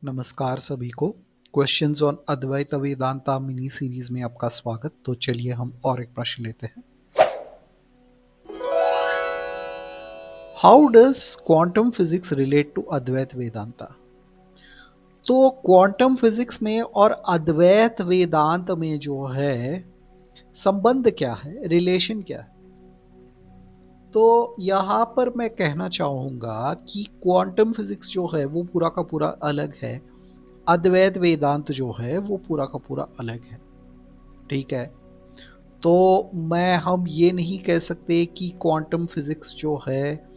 नमस्कार सभी को। Questions on Advaita Vedanta mini series में आपका स्वागत। तो चलिए हम और एक प्रश्न लेते हैं। How does quantum physics relate to Advaita Vedanta? तो क्वांटम फिजिक्स में और अद्वैत वेदांत में जो है संबंध क्या है, रिलेशन क्या है? तो यहाँ पर मैं कहना चाहूँगा कि क्वांटम फिजिक्स जो है वो पूरा का पूरा अलग है, अद्वैत वेदांत जो है वो पूरा का पूरा अलग है। ठीक है। तो हम ये नहीं कह सकते कि क्वांटम फिजिक्स जो है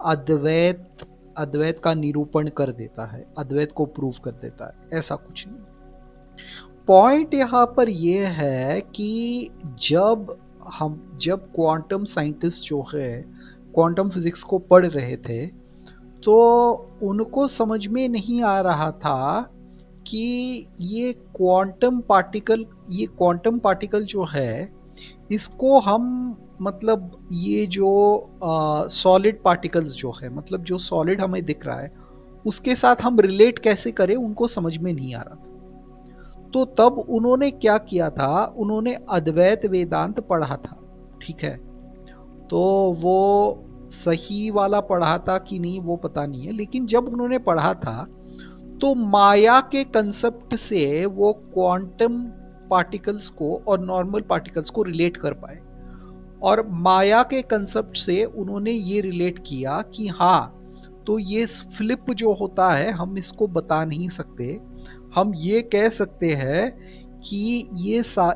अद्वैत अद्वैत का निरूपण कर देता है, अद्वैत को प्रूव कर देता है, ऐसा कुछ नहीं। पॉइंट यहाँ पर ये है कि जब क्वांटम साइंटिस्ट जो है क्वांटम फिजिक्स को पढ़ रहे थे, तो उनको समझ में नहीं आ रहा था कि ये क्वांटम पार्टिकल जो है इसको हम मतलब ये जो सॉलिड पार्टिकल्स जो है, मतलब जो सॉलिड हमें दिख रहा है उसके साथ हम रिलेट कैसे करें, उनको समझ में नहीं आ रहा था। तो तब उन्होंने क्या किया था, उन्होंने अद्वैत वेदांत पढ़ा था। ठीक है। तो वो सही वाला पढ़ा था कि नहीं वो पता नहीं है, लेकिन जब उन्होंने पढ़ा था तो माया के कंसेप्ट से वो क्वांटम पार्टिकल्स को और नॉर्मल पार्टिकल्स को रिलेट कर पाए। और माया के कंसेप्ट से उन्होंने ये रिलेट किया कि हाँ, तो ये फ्लिप जो होता है हम इसको बता नहीं सकते, हम ये कह सकते हैं कि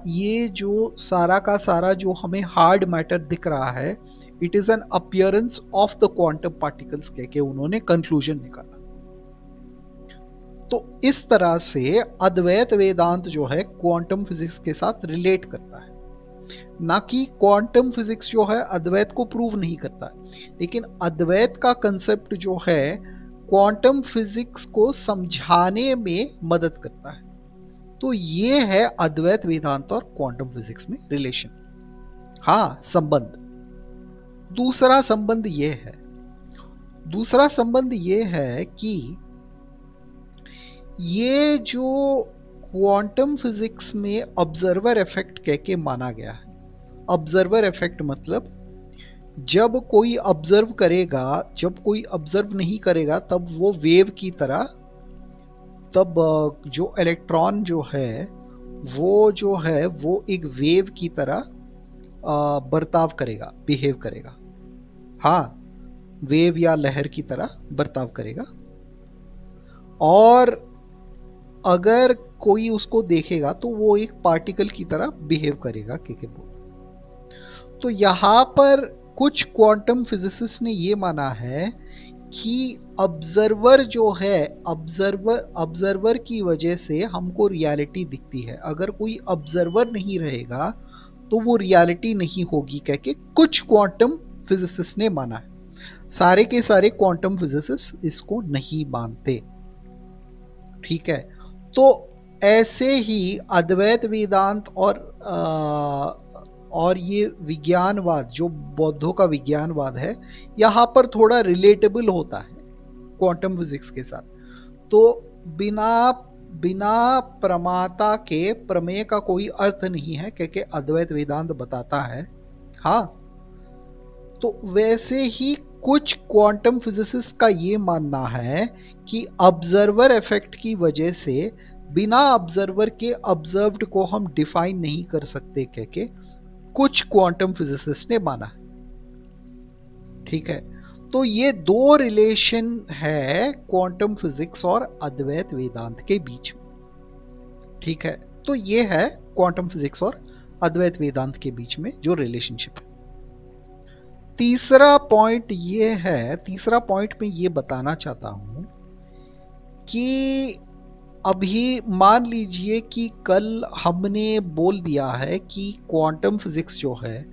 ये जो सारा का सारा जो हमें हार्ड मैटर दिख रहा है, it is an appearance of the quantum particles, कह के उन्होंने कंक्लूजन निकाला। तो इस तरह से अद्वैत वेदांत जो है क्वांटम फिजिक्स के साथ रिलेट करता है, ना कि क्वांटम फिजिक्स जो है अद्वैत को प्रूव नहीं करता है। लेकिन अद्वैत का कंसेप्ट जो है क्वांटम फिजिक्स को समझाने में मदद करता है। तो ये है अद्वैत वेदांत और क्वांटम फिजिक्स में रिलेशन। हाँ, संबंध। दूसरा संबंध ये है कि ये जो क्वांटम फिजिक्स में ऑब्जर्वर इफेक्ट कह के माना गया है। ऑब्जर्वर इफेक्ट मतलब जब कोई ऑब्जर्व करेगा, जब कोई ऑब्जर्व नहीं करेगा तब वो वेव की तरह, तब जो इलेक्ट्रॉन जो है वो एक वेव की तरह बर्ताव करेगा, बिहेव करेगा। हाँ, वेव या लहर की तरह बर्ताव करेगा। और अगर कोई उसको देखेगा तो वो एक पार्टिकल की तरह बिहेव करेगा, के बोल। तो यहाँ पर कुछ क्वांटम फिजिसिस्ट ने ये माना है कि ऑब्जर्वर जो है, ऑब्जर्वर की वजह से हमको रियलिटी दिखती है। अगर कोई ऑब्जर्वर नहीं रहेगा तो वो रियलिटी नहीं होगी, कह के कुछ क्वांटम फिजिसिस्ट ने माना है। सारे के सारे क्वांटम फिजिसिस्ट इसको नहीं मानते। ठीक है। तो ऐसे ही अद्वैत वेदांत और ये विज्ञानवाद जो बौद्धों का विज्ञानवाद है, यहाँ पर थोड़ा रिलेटेबल होता है क्वांटम फिजिक्स के साथ। तो बिना बिना प्रमाता के प्रमेय का कोई अर्थ नहीं है, क्योंकि अद्वैत वेदांत बताता है। हाँ, तो वैसे ही कुछ क्वांटम फिजिसिस्ट का ये मानना है कि ऑब्जर्वर इफेक्ट की वजह से बिना ऑब्जर्वर के ऑब्जर्व्ड को हम डिफाइन नहीं कर सकते, कह के कुछ क्वांटम फिजिसिस्ट ने माना है। ठीक है। तो ये दो रिलेशन है क्वांटम फिजिक्स और अद्वैत वेदांत के बीच में। ठीक है। तो ये है क्वांटम फिजिक्स और अद्वैत वेदांत के बीच में जो रिलेशनशिप है। तीसरा पॉइंट में ये बताना चाहता हूं कि अभी मान लीजिए कि कल हमने बोल दिया है कि क्वांटम फिजिक्स जो है,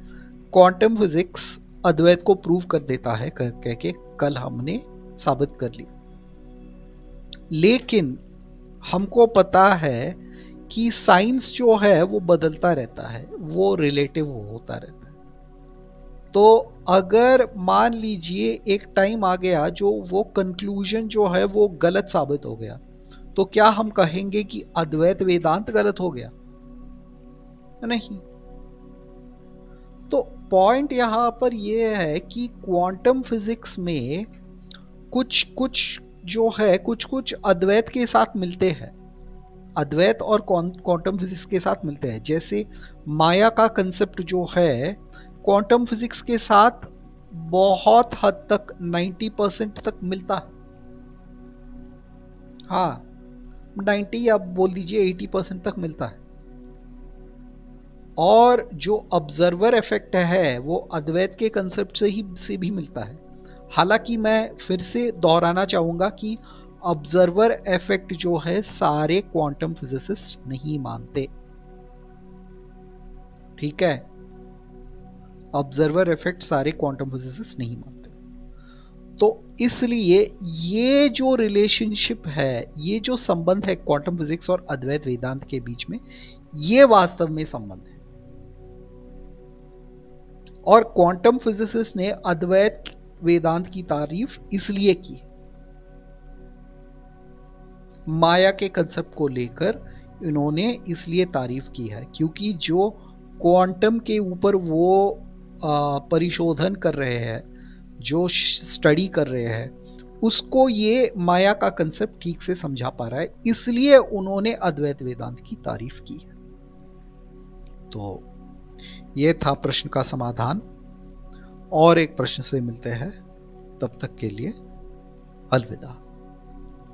क्वांटम फिजिक्स अद्वैत को प्रूव कर देता है, कह के कल हमने साबित कर लिया। लेकिन हमको पता है कि साइंस जो है वो बदलता रहता है, वो रिलेटिव होता रहता है। तो अगर मान लीजिए एक टाइम आ गया जो वो कंक्लूजन जो है वो गलत साबित हो गया, तो क्या हम कहेंगे कि अद्वैत वेदांत गलत हो गया? नहीं। तो पॉइंट यहां पर यह है कि क्वांटम फिजिक्स में कुछ कुछ जो है कुछ कुछ अद्वैत के साथ मिलते हैं, अद्वैत और क्वांटम फिजिक्स के साथ मिलते हैं। जैसे माया का कंसेप्ट जो है क्वांटम फिजिक्स के साथ बहुत हद तक 90% तक मिलता है। हाँ, 90 या बोल दीजिए 80% तक मिलता है। और जो ऑब्जर्वर इफेक्ट है वो अद्वैत के कंसेप्ट से भी मिलता है। हालांकि मैं फिर से दोहराना चाहूंगा कि ऑब्जर्वर इफेक्ट जो है सारे क्वांटम फिजिसिस्ट नहीं मानते। ठीक है, ऑब्जर्वर इफेक्ट सारे क्वांटम फिजिसिस्ट नहीं मानते। तो इसलिए ये जो रिलेशनशिप है, ये जो संबंध है क्वांटम फिजिक्स और अद्वैत वेदांत के बीच में, ये वास्तव में संबंध है। और क्वांटम फिजिसिस्ट ने अद्वैत वेदांत की तारीफ इसलिए की, माया के कंसेप्ट को लेकर इन्होंने इसलिए तारीफ की है क्योंकि जो क्वांटम के ऊपर वो परिशोधन कर रहे हैं, जो स्टडी कर रहे हैं, उसको ये माया का कंसेप्ट ठीक से समझा पा रहा है, इसलिए उन्होंने अद्वैत वेदांत की तारीफ की है। तो ये था प्रश्न का समाधान। और एक प्रश्न से मिलते हैं, तब तक के लिए अलविदा।